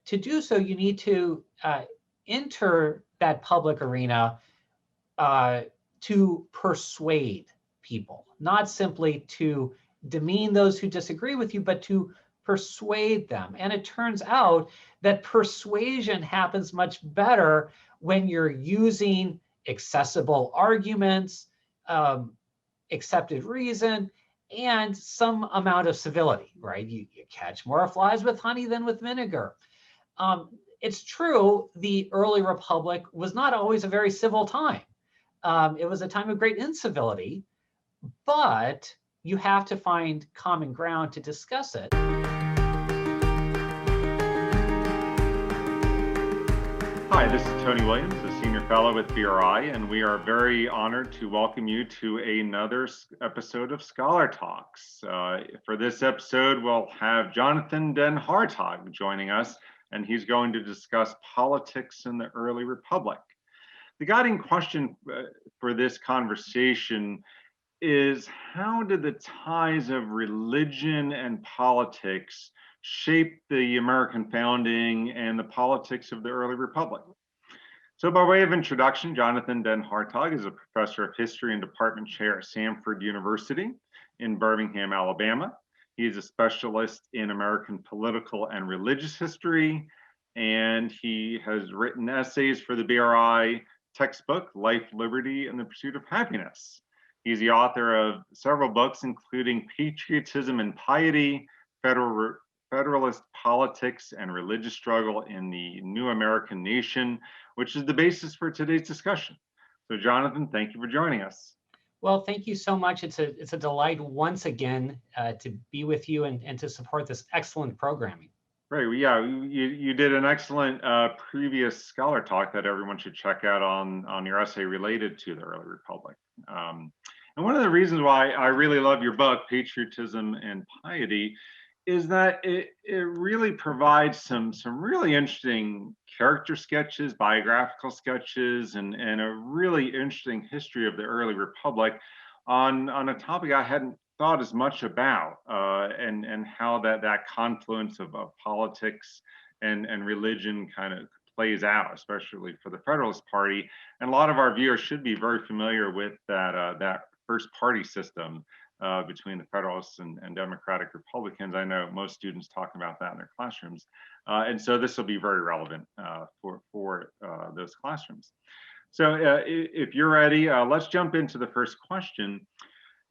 To do so, you need to enter that public arena to persuade people, not simply to demean those who disagree with you, but to persuade them. And it turns out that persuasion happens much better when you're using accessible arguments, accepted reason, and some amount of civility, right? You catch more flies with honey than with vinegar. It's true, the early republic was not always a very civil time. It was a time of great incivility, but you have to find common ground to discuss it. Hi, this is Tony Williams, a senior fellow with BRI, and we are very honored to welcome you to another episode of Scholar Talks. For this episode, we'll have Jonathan Den Hartog joining us, and he's going to discuss politics in the early republic. The guiding question for this conversation is, how did the ties of religion and politics shape the American founding and the politics of the early republic? So by way of introduction, Jonathan Den Hartog is a professor of history and department chair at Samford University in Birmingham, Alabama. He is a specialist in American political and religious history, and he has written essays for the BRI textbook, Life, Liberty, and the Pursuit of Happiness. He's the author of several books, including Patriotism and Piety, Federalist Politics and Religious Struggle in the New American Nation, which is the basis for today's discussion. So Jonathan, thank you for joining us. Well, thank you so much. It's a delight once again to be with you and to support this excellent programming. Right, well, yeah, you did an excellent previous scholar talk that everyone should check out on your essay related to the early republic. And one of the reasons why I really love your book, Patriotism and Piety, is that it really provides some really interesting character sketches, biographical sketches, and a really interesting history of the early republic on a topic I hadn't thought as much about, and how that confluence of politics and religion kind of plays out, especially for the Federalist Party. And a lot of our viewers should be very familiar with that first party system between the Federalists and Democratic-Republicans. I know most students talk about that in their classrooms. And so this will be very relevant for those classrooms. So if you're ready, let's jump into the first question.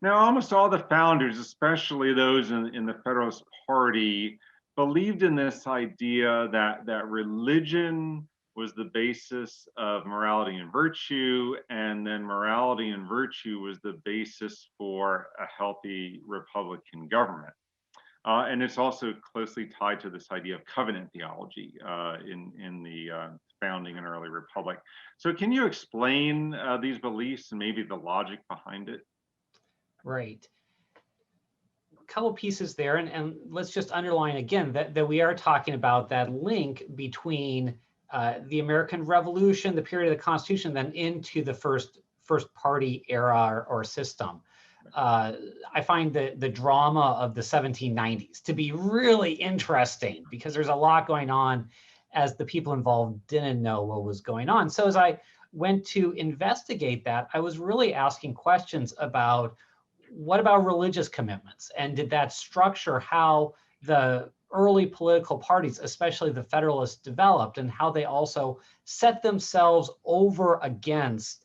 Now, almost all the founders, especially those in the Federalist Party, believed in this idea that religion was the basis of morality and virtue, and then morality and virtue was the basis for a healthy Republican government. And it's also closely tied to this idea of covenant theology in the founding and early republic. So can you explain these beliefs and maybe the logic behind it? Right. A couple pieces there, and let's just underline again that we are talking about that link between the American Revolution, the period of the Constitution, then into the first party era or system. I find the drama of the 1790s to be really interesting because there's a lot going on as the people involved didn't know what was going on. So as I went to investigate that, I was really asking questions about, what about religious commitments? And did that structure how the early political parties, especially the Federalists, developed, and how they also set themselves over against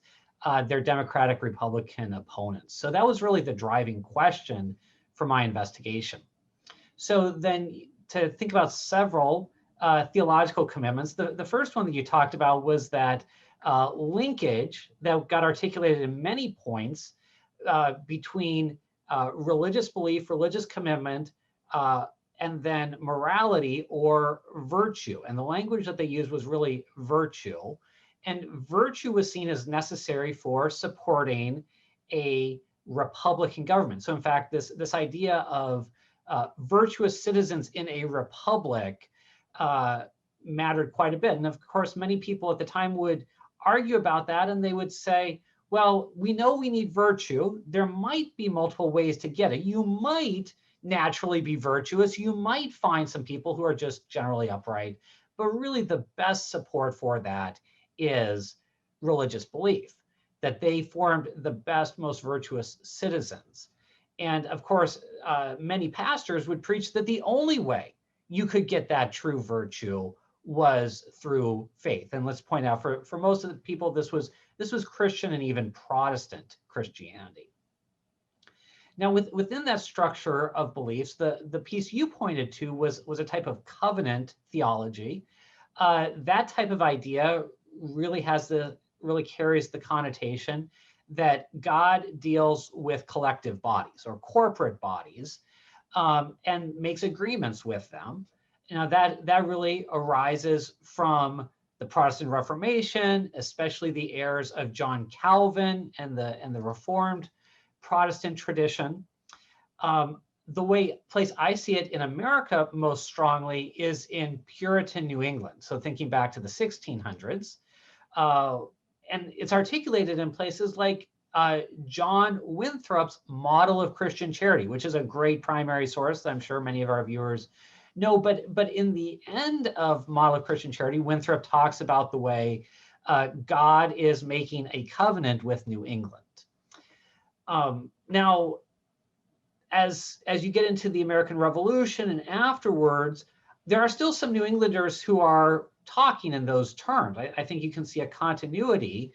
their Democratic Republican opponents? So that was really the driving question for my investigation. So then to think about several theological commitments, the first one that you talked about was that linkage that got articulated in many points between religious belief, religious commitment, and then morality or virtue. And the language that they used was really virtue. And virtue was seen as necessary for supporting a Republican government. So in fact, this idea of virtuous citizens in a republic mattered quite a bit. And of course, many people at the time would argue about that, and they would say, well, we know we need virtue. There might be multiple ways to get it. You might naturally be virtuous. You might find some people who are just generally upright, But really the best support for that is religious belief, that they formed the best, most virtuous citizens. And of course, many pastors would preach that the only way you could get that true virtue was through faith. And let's point out, for most of the people, this was Christian and even Protestant Christianity. Now, within that structure of beliefs, the piece you pointed to was a type of covenant theology. That type of idea really carries the connotation that God deals with collective bodies or corporate bodies, and makes agreements with them. Now that really arises from the Protestant Reformation, especially the heirs of John Calvin and the Reformed Protestant tradition. The place I see it in America most strongly is in Puritan New England. So thinking back to the 1600s, and it's articulated in places like John Winthrop's model of Christian charity, which is a great primary source that I'm sure many of our viewers know. But in the end of model of Christian charity, Winthrop talks about the way God is making a covenant with New England. Now, as you get into the American Revolution and afterwards, there are still some New Englanders who are talking in those terms. I think you can see a continuity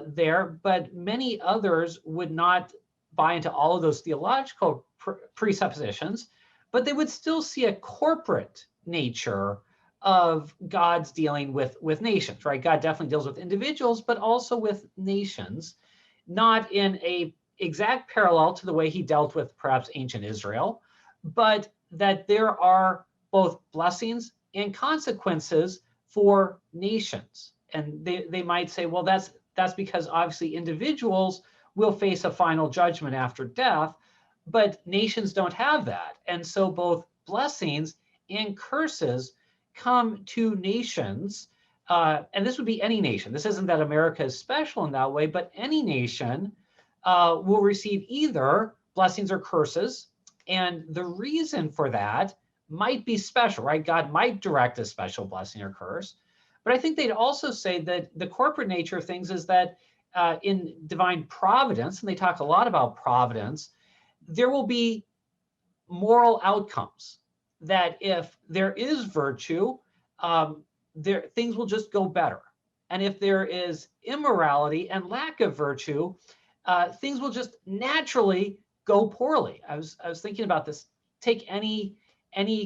there, but many others would not buy into all of those theological presuppositions, but they would still see a corporate nature of God's dealing with nations, right? God definitely deals with individuals, but also with nations, not in a exact parallel to the way he dealt with perhaps ancient Israel, but that there are both blessings and consequences for nations. And they might say, well, that's because obviously individuals will face a final judgment after death, but nations don't have that. And so both blessings and curses come to nations. And this would be any nation. This isn't that America is special in that way, but any nation will receive either blessings or curses. And the reason for that might be special, right? God might direct a special blessing or curse. But I think they'd also say that the corporate nature of things is that in divine providence, and they talk a lot about providence, there will be moral outcomes that if there is virtue, things will just go better. And if there is immorality and lack of virtue, things will just naturally go poorly. I was thinking about this. Take any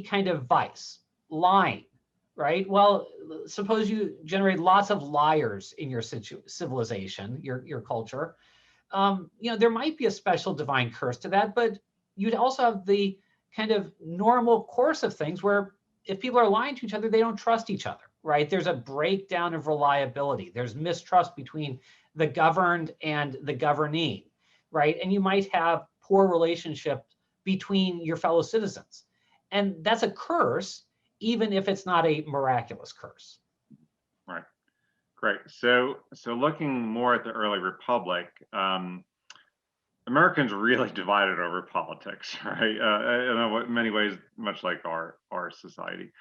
kind of vice, lying, right? Well, suppose you generate lots of liars in your civilization, your culture. There might be a special divine curse to that, but you'd also have the kind of normal course of things where if people are lying to each other, they don't trust each other, right? There's a breakdown of reliability. There's mistrust between the governed and the governing, right? And you might have poor relationship between your fellow citizens. And that's a curse, even if it's not a miraculous curse. Right. Great. So looking more at the early republic, Americans really divided over politics, right? In many ways, much like our society.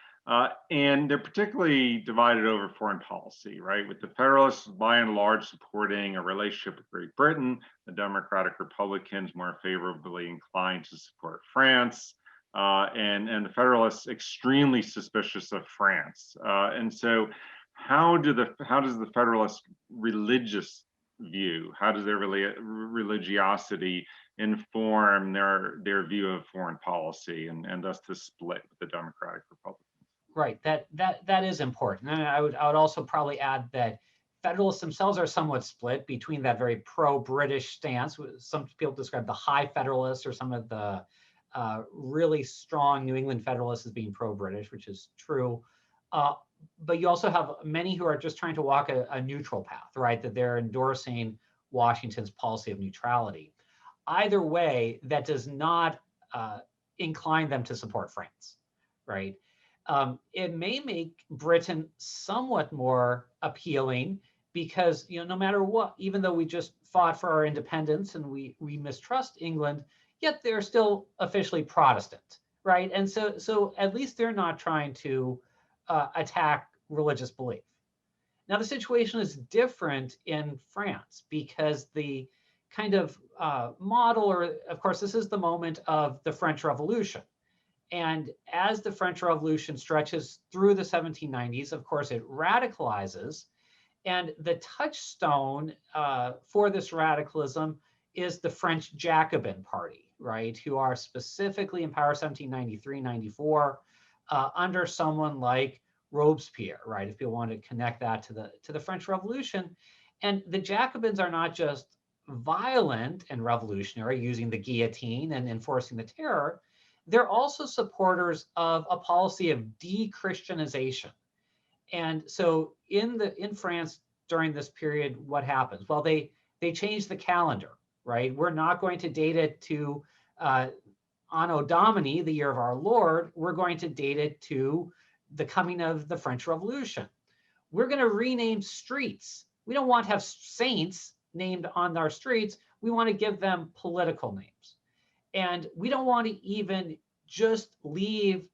And they're particularly divided over foreign policy, right? With the Federalists, by and large, supporting a relationship with Great Britain, the Democratic-Republicans more favorably inclined to support France, and the Federalists extremely suspicious of France. And so, how does the Federalist religious view, how does their religiosity inform their view of foreign policy and thus the split with the Democratic Republicans? Right, that is important. And I would also probably add that Federalists themselves are somewhat split between that very pro-British stance. Some people describe the high Federalists or some of the really strong New England Federalists as being pro-British, which is true. But you also have many who are just trying to walk a neutral path, right? That they're endorsing Washington's policy of neutrality. Either way, that does not incline them to support France, right? It may make Britain somewhat more appealing because, no matter what, even though we just fought for our independence and we mistrust England, yet they're still officially Protestant, right? And so at least they're not trying to attack religious belief. Now, the situation is different in France because the kind of model, or of course, this is the moment of the French Revolution. And as the French Revolution stretches through the 1790s, of course, it radicalizes. And the touchstone for this radicalism is the French Jacobin Party, right, who are specifically in power 1793-94 under someone like Robespierre, right, if people want to connect that to the French Revolution. And the Jacobins are not just violent and revolutionary, using the guillotine and enforcing the terror. They're also supporters of a policy of de-Christianization. And so in France during this period, what happens? Well, they change the calendar, right? We're not going to date it to Anno Domini, the year of our Lord. We're going to date it to the coming of the French Revolution. We're going to rename streets. We don't want to have saints named on our streets. We want to give them political names. And we don't want to even just leave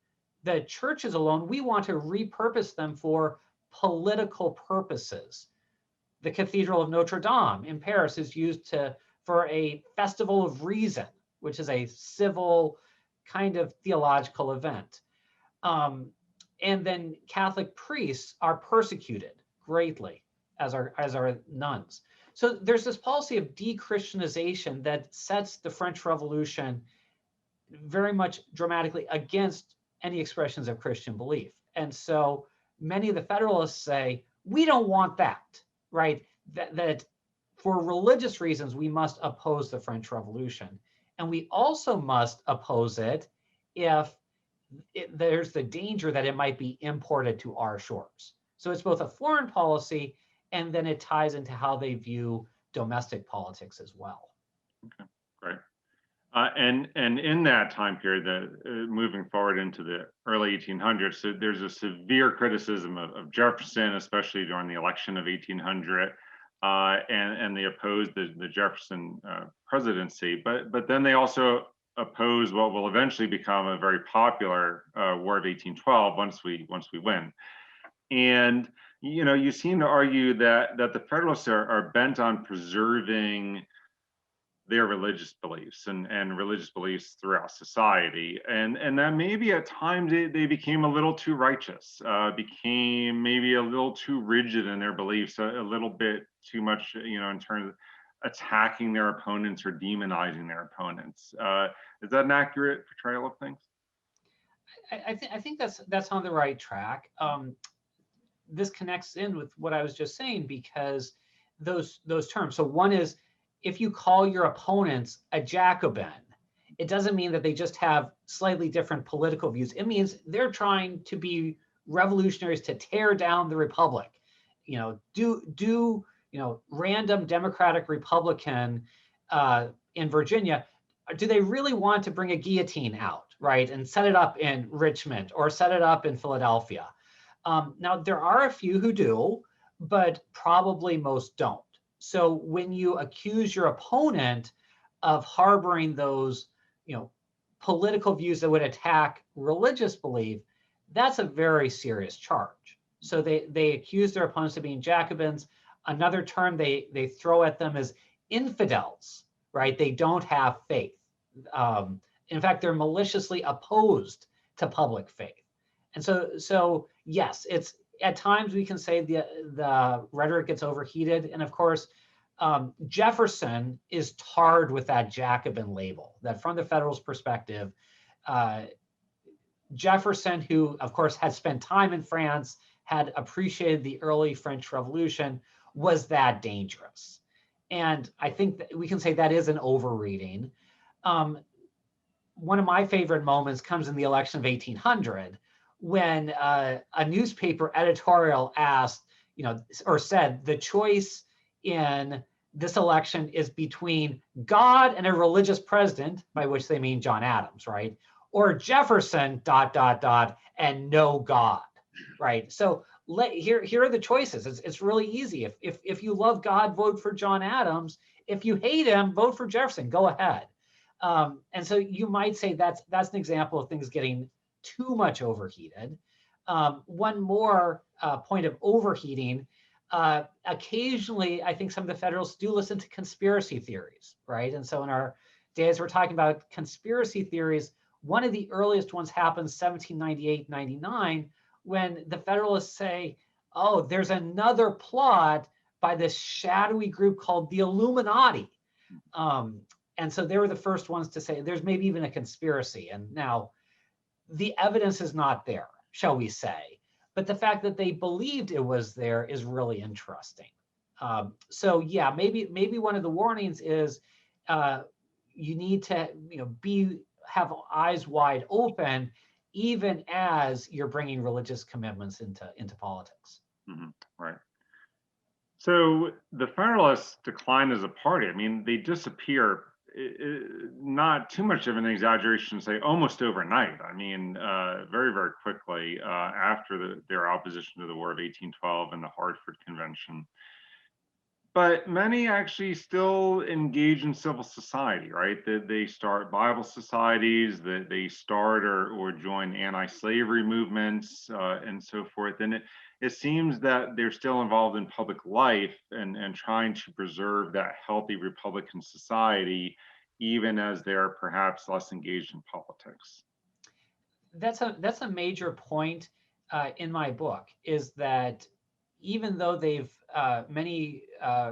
the churches alone. We want to repurpose them for political purposes. The Cathedral of Notre Dame in Paris is used for a festival of reason, which is a civil kind of theological event. And then Catholic priests are persecuted greatly, as are nuns. So there's this policy of de-Christianization that sets the French Revolution very much dramatically against any expressions of Christian belief. And so many of the Federalists say, we don't want that, right? That for religious reasons, we must oppose the French Revolution. And we also must oppose it if there's the danger that it might be imported to our shores. So it's both a foreign policy, and then it ties into how they view domestic politics as well. Okay, great. And in that time period, moving forward into the early 1800s, so there's a severe criticism of Jefferson, especially during the election of 1800, and they opposed the Jefferson presidency. But then they also opposed what will eventually become a very popular War of 1812 once we win. And you seem to argue that the Federalists are bent on preserving their religious beliefs and religious beliefs throughout society, and that maybe at times they became a little too righteous, became maybe a little too rigid in their beliefs, a little bit too much, in terms of attacking their opponents or demonizing their opponents. Is that an accurate portrayal of things? I think that's on the right track. This connects in with what I was just saying, because those terms. So one is, if you call your opponents a Jacobin, it doesn't mean that they just have slightly different political views. It means they're trying to be revolutionaries to tear down the Republic. Random Democratic Republican in Virginia, do they really want to bring a guillotine out, right, and set it up in Richmond or set it up in Philadelphia? Now, there are a few who do, but probably most don't. So when you accuse your opponent of harboring those, political views that would attack religious belief, that's a very serious charge. So they accuse their opponents of being Jacobins. Another term they throw at them is infidels, right? They don't have faith. In fact, they're maliciously opposed to public faith. And so yes, it's at times we can say the rhetoric gets overheated. And of course, Jefferson is tarred with that Jacobin label, that from the Federalist perspective, Jefferson, who of course had spent time in France, had appreciated the early French Revolution, was that dangerous. And I think that we can say that is an overreading. One of my favorite moments comes in the election of 1800, when a newspaper editorial asked, or said, the choice in this election is between God and a religious president, by which they mean John Adams, right? Or Jefferson, ... and no God, right? So here are the choices. It's really easy. If you love God, vote for John Adams. If you hate him, vote for Jefferson. Go ahead. And so you might say that's an example of things getting too much overheated. One more point of overheating. Occasionally, I think some of the Federalists do listen to conspiracy theories, right? And so in our days, we're talking about conspiracy theories. One of the earliest ones happened 1798-99, when the Federalists say, oh, there's another plot by this shadowy group called the Illuminati. And so they were the first ones to say there's maybe even a conspiracy. And now the evidence is not there, shall we say. But the fact that they believed it was there is really interesting. So yeah, maybe one of the warnings is you need to have eyes wide open, even as you're bringing religious commitments into politics. Mm-hmm. Right. So the Federalists decline as a party. I mean, they disappear. Not too much of an exaggeration to say almost overnight. I mean, very, very quickly after their opposition to the War of 1812 and the Hartford Convention. But many actually still engage in civil society, right? They start Bible societies, that they start or join anti-slavery movements and so forth. And it seems that they're still involved in public life and trying to preserve that healthy Republican society, even as they're perhaps less engaged in politics. That's a major point in my book, is that even though they've many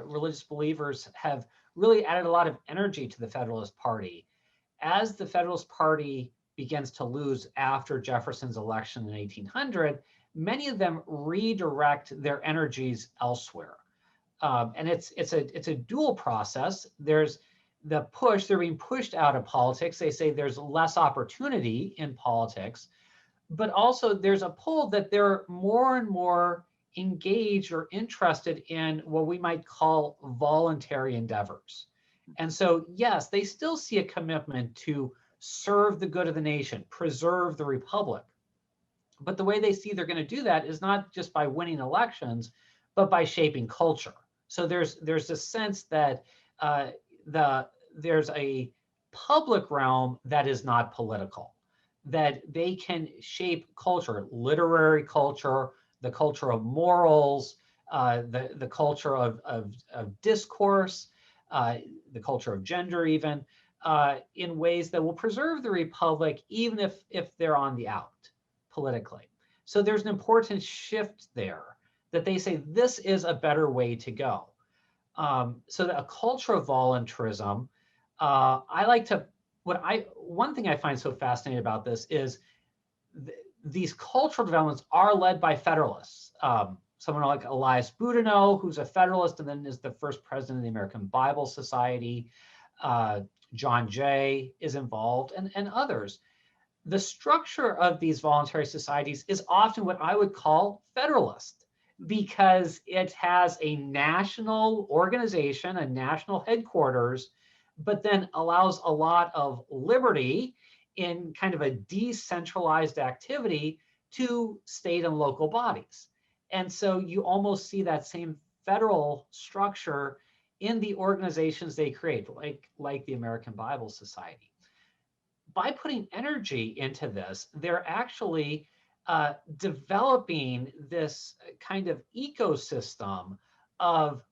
religious believers have really added a lot of energy to the Federalist Party, as the Federalist Party begins to lose after Jefferson's election in 1800, many of them redirect their energies elsewhere. And it's a dual process. There's the push, they're being pushed out of politics. They say there's less opportunity in politics, but also there's a pull that they're more and more engaged or interested in what we might call voluntary endeavors. And so, yes, they still see a commitment to serve the good of the nation, preserve the republic. But the way they see they're going to do that is not just by winning elections, but by shaping culture. So there's a sense that there's a public realm that is not political, that they can shape culture, literary culture, the culture of morals, the culture of discourse, the culture of gender even, in ways that will preserve the republic, even if they're on the out politically. So there's an important shift there that they say this is a better way to go. So that a culture of voluntarism, one thing I find so fascinating about this is these cultural developments are led by Federalists. Someone like Elias Boudinot, who's a Federalist and then is the first president of the American Bible Society. John Jay is involved, and others. The structure of these voluntary societies is often what I would call Federalist, because it has a national organization, a national headquarters, but then allows a lot of liberty in kind of a decentralized activity to state and local bodies. And so you almost see that same federal structure in the organizations they create, like the American Bible Society. By putting energy into this, they're actually developing this kind of ecosystem of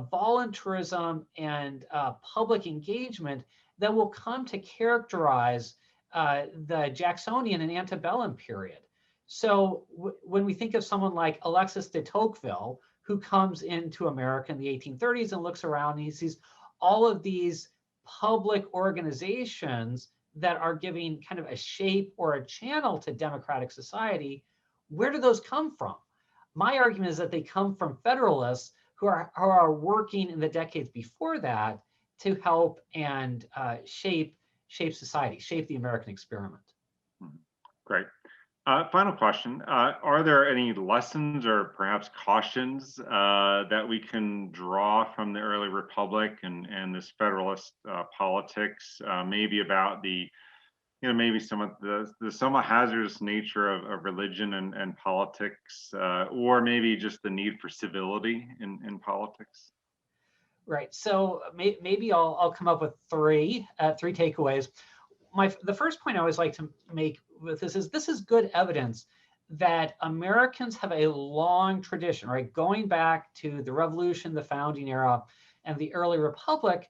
voluntarism and public engagement that will come to characterize the Jacksonian and antebellum period. So when we think of someone like Alexis de Tocqueville, who comes into America in the 1830s and looks around and he sees all of these public organizations that are giving kind of a shape or a channel to democratic society, where do those come from? My argument is that they come from Federalists who are working in the decades before that to help and shape society, shape the American experiment. Great. Final question. Are there any lessons or perhaps cautions that we can draw from the early republic and this Federalist politics, maybe about maybe some of the somewhat hazardous nature of religion and politics, or maybe just the need for civility in politics? Right. So maybe I'll come up with three takeaways. The first point I always like to make with this is good evidence that Americans have a long tradition, right, going back to the Revolution, the founding era, and the early republic,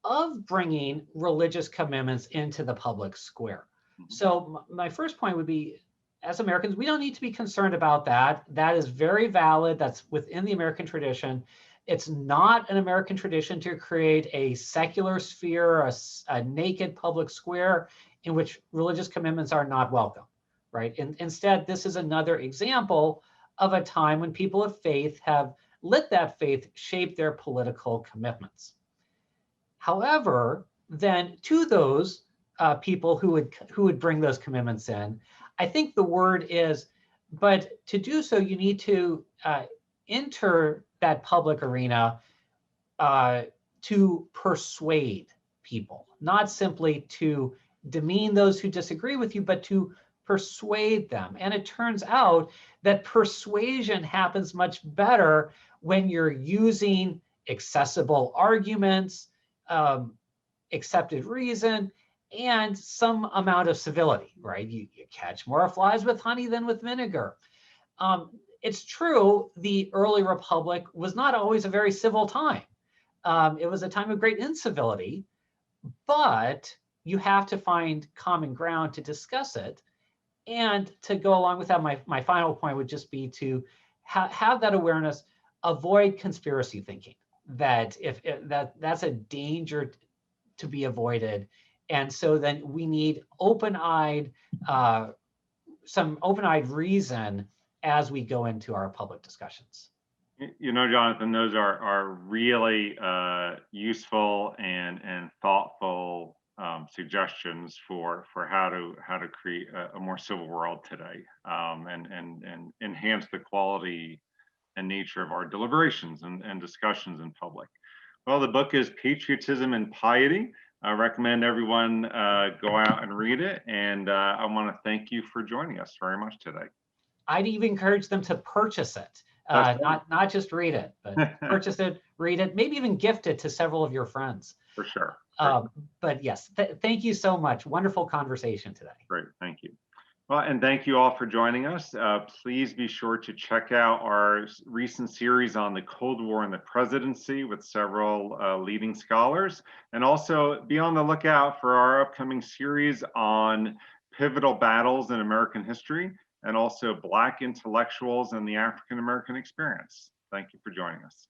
of bringing religious commitments into the public square. So my first point would be, as Americans, we don't need to be concerned about that. That is very valid. That's within the American tradition. It's not an American tradition to create a secular sphere, a naked public square in which religious commitments are not welcome, right? And instead, this is another example of a time when people of faith have let that faith shape their political commitments. However, then to those people who would bring those commitments in, I think the word is, but to do so, you need to enter that public arena to persuade people, not simply to demean those who disagree with you, but to persuade them. And it turns out that persuasion happens much better when you're using accessible arguments, accepted reason, and some amount of civility, right? You catch more flies with honey than with vinegar. It's true, the early republic was not always a very civil time. It was a time of great incivility, but you have to find common ground to discuss it. And to go along with that, my final point would just be to have that awareness, avoid conspiracy thinking, that that's a danger to be avoided. And so then we need some open-eyed reason as we go into our public discussions. You know, Jonathan, those are really useful and thoughtful suggestions for how to create a more civil world today, and enhance the quality and nature of our deliberations and discussions in public. Well, the book is Patriotism and Piety. I recommend everyone go out and read it. And I want to thank you for joining us very much today. I'd even encourage them to purchase it, not just read it, but purchase it, read it, maybe even gift it to several of your friends. For sure. But yes, thank you so much. Wonderful conversation today. Great, thank you. Well, and thank you all for joining us. Please be sure to check out our recent series on the Cold War and the presidency with several leading scholars, and also be on the lookout for our upcoming series on pivotal battles in American history, and also Black intellectuals and the African American experience. Thank you for joining us.